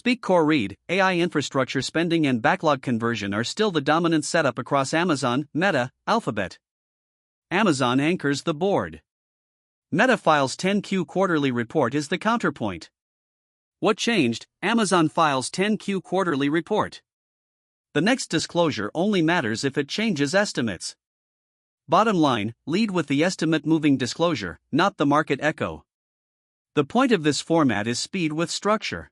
Speak Core Read, AI infrastructure spending and backlog conversion are still the dominant setup across Amazon, Meta, Alphabet. Amazon anchors the board. Meta files 10Q quarterly report is the counterpoint. What changed? Amazon files 10Q quarterly report. The next disclosure only matters if it changes estimates. Bottom line, lead with the estimate moving disclosure, not the market echo. The point of this format is speed with structure.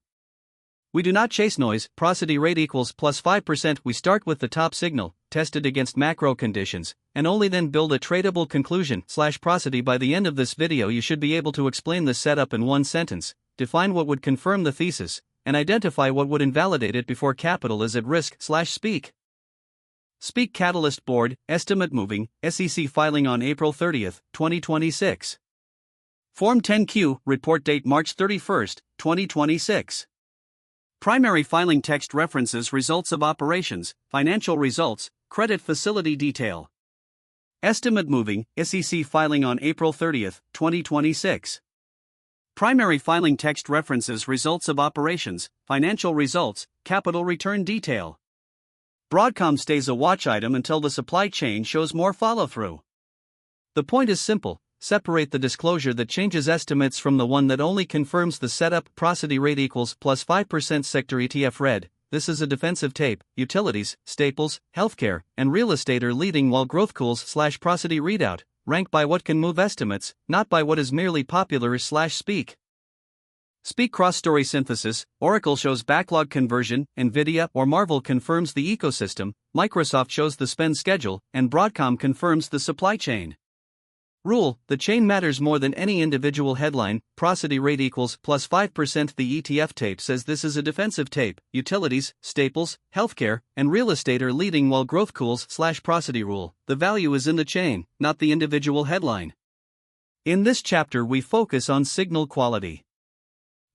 We do not chase noise. Prosody rate equals plus 5%. We start with the top signal, tested against macro conditions, and only then build a tradable conclusion. Prosody. By the end of this video, you should be able to explain the setup in one sentence, define what would confirm the thesis, and identify what would invalidate it before capital is at risk. Speak. Speak Catalyst Board, estimate moving, SEC filing on April 30, 2026. Form 10Q, report date March 31, 2026. Primary filing text references results of operations, financial results, credit facility detail. Estimate moving, SEC filing on April 30, 2026. Primary filing text references results of operations, financial results, capital return detail. Broadcom stays a watch item until the supply chain shows more follow-through. The point is simple. Separate the disclosure that changes estimates from the one that only confirms the setup. Prosody rate equals plus 5% sector ETF read. This is a defensive tape. Utilities, staples, healthcare, and real estate are leading while growth cools. Prosody readout. Rank by what can move estimates, not by what is merely popular. Speak. Speak cross-story synthesis. Oracle shows backlog conversion, Nvidia or Marvel confirms the ecosystem, Microsoft shows the spend schedule, and Broadcom confirms the supply chain. Rule: the chain matters more than any individual headline. Prosody rate equals plus 5%. The ETF tape says this is a defensive tape. Utilities, staples, healthcare, and real estate are leading while growth cools. Prosody rule: the value is in the chain, not the individual headline. In this chapter, we focus on signal quality.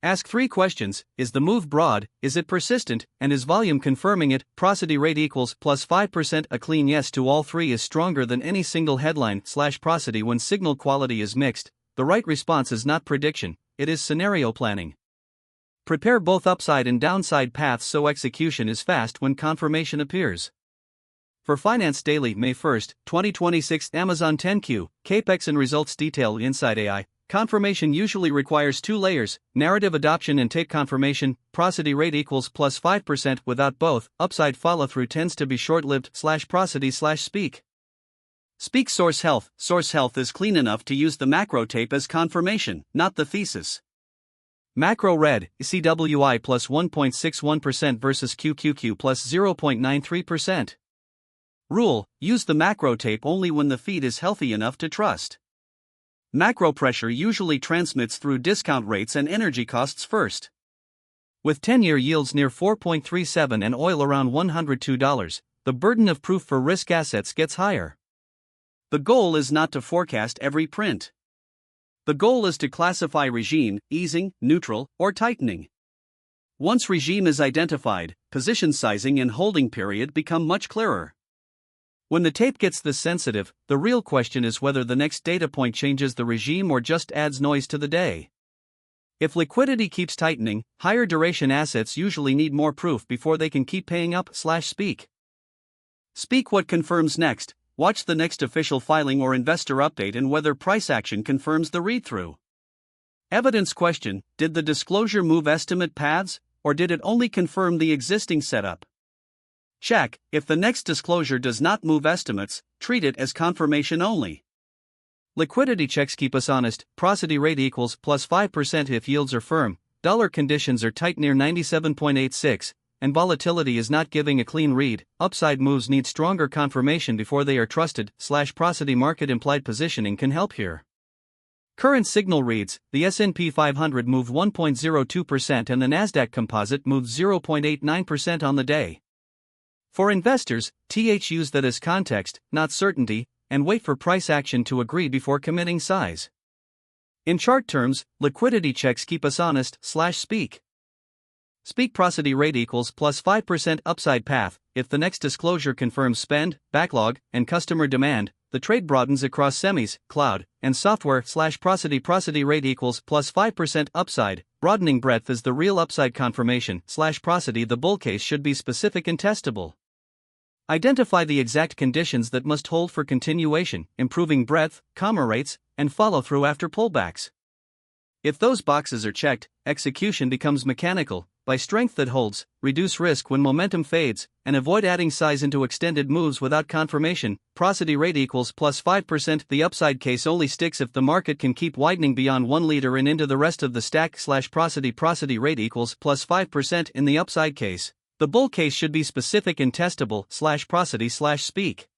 Ask 3 questions: is the move broad, is it persistent, and is volume confirming it? Prosody rate equals plus 5%. A clean yes to all 3 is stronger than any single headline. Prosody: when signal quality is mixed, the right response is not prediction, it is scenario planning. Prepare both upside and downside paths so execution is fast when confirmation appears. For Finance Daily, May 1, 2026. Amazon 10Q, capex and results detail. Inside AI. Confirmation usually requires 2 layers, narrative adoption and tape confirmation. Prosody rate equals plus 5%. Without both, upside follow-through tends to be short-lived. Prosody /speak. Speak source health. Source health is clean enough to use the macro tape as confirmation, not the thesis. Macro read, CWI plus 1.61% versus QQQ plus 0.93%. Rule: use the macro tape only when the feed is healthy enough to trust. Macro pressure usually transmits through discount rates and energy costs first. With 10-year yields near 4.37 and oil around $102, the burden of proof for risk assets gets higher. The goal is not to forecast every print. The goal is to classify regime, easing, neutral, or tightening. Once regime is identified, position sizing and holding period become much clearer. When the tape gets this sensitive, the real question is whether the next data point changes the regime or just adds noise to the day. If liquidity keeps tightening, higher duration assets usually need more proof before they can keep paying up. Speak. Speak what confirms next. Watch the next official filing or investor update and whether price action confirms the read-through. Evidence question: did the disclosure move estimate paths, or did it only confirm the existing setup? Check: if the next disclosure does not move estimates, treat it as confirmation only. Liquidity checks keep us honest. Prosody rate equals plus 5% if yields are firm, dollar conditions are tight near 97.86, and volatility is not giving a clean read. Upside moves need stronger confirmation before they are trusted. Prosody market implied positioning can help here. Current signal reads: the S&P 500 moved 1.02% and the Nasdaq Composite moved 0.89% on the day. For investors, use that as context, not certainty, and wait for price action to agree before committing size. In chart terms, liquidity checks keep us honest. Speak. Speak prosody rate equals plus 5% upside path. If the next disclosure confirms spend, backlog, and customer demand, the trade broadens across semis, cloud, and software / prosody rate equals plus 5% upside. Broadening breadth is the real upside confirmation / prosody. The bull case should be specific and testable. Identify the exact conditions that must hold for continuation, improving breadth, comma rates, and follow through after pullbacks. If those boxes are checked, execution becomes mechanical. Buy strength that holds, reduce risk when momentum fades, and avoid adding size into extended moves without confirmation. Prosody rate equals plus 5%. The upside case only sticks if the market can keep widening beyond 1 leader and into the rest of the stack / prosody rate equals plus 5% in the upside case. The bull case should be specific and testable / prosody / speak.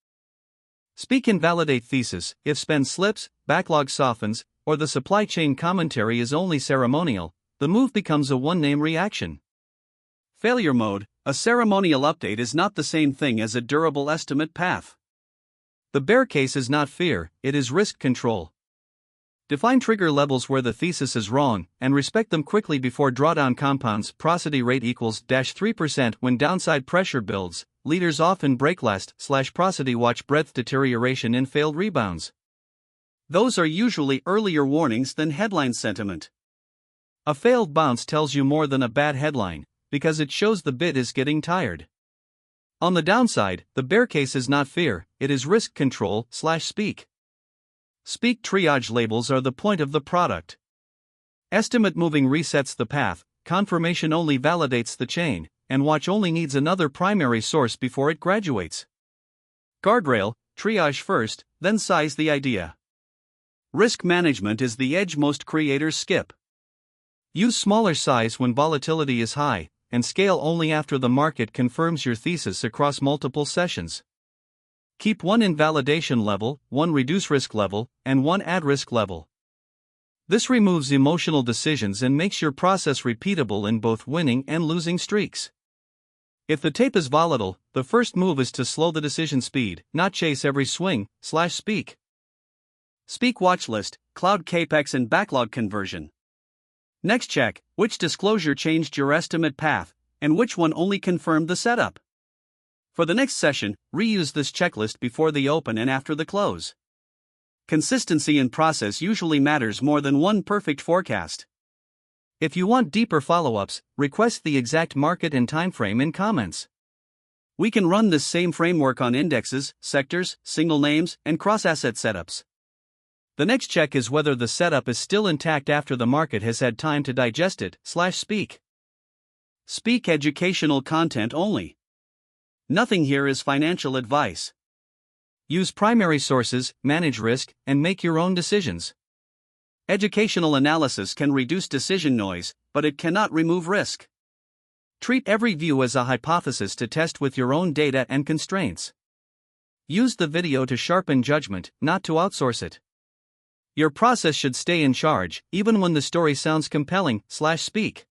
Speak can validate thesis. If spend slips, backlog softens, or the supply chain commentary is only ceremonial, the move becomes a one-name reaction. Failure mode. A ceremonial update is not the same thing as a durable estimate path. The bear case is not fear, it is risk control. Define trigger levels where the thesis is wrong, and respect them quickly before drawdown compounds. Prosody rate equals -3%. When downside pressure builds, leaders often break last / prosody. Watch breadth deterioration in failed rebounds. Those are usually earlier warnings than headline sentiment. A failed bounce tells you more than a bad headline, because it shows the bid is getting tired. On the downside, the bear case is not fear, it is risk control / speak. Speak triage labels are the point of the product. Estimate moving resets the path, confirmation only validates the chain, and watch only needs another primary source before it graduates. Guardrail, triage first, then size the idea. Risk management is the edge most creators skip. Use smaller size when volatility is high, and scale only after the market confirms your thesis across multiple sessions. Keep one invalidation level, one reduce risk level, and one add risk level. This removes emotional decisions and makes your process repeatable in both winning and losing streaks. If the tape is volatile, the first move is to slow the decision speed, not chase every swing / speak. Speak watchlist, cloud capex and backlog conversion. Next check, which disclosure changed your estimate path, and which one only confirmed the setup. For the next session, reuse this checklist before the open and after the close. Consistency in process usually matters more than one perfect forecast. If you want deeper follow-ups, request the exact market and timeframe in comments. We can run this same framework on indexes, sectors, single names, and cross-asset setups. The next check is whether the setup is still intact after the market has had time to digest it / speak. Speak educational content only. Nothing here is financial advice. Use primary sources, manage risk, and make your own decisions. Educational analysis can reduce decision noise, but it cannot remove risk. Treat every view as a hypothesis to test with your own data and constraints. Use the video to sharpen judgment, not to outsource it. Your process should stay in charge, even when the story sounds compelling / speak.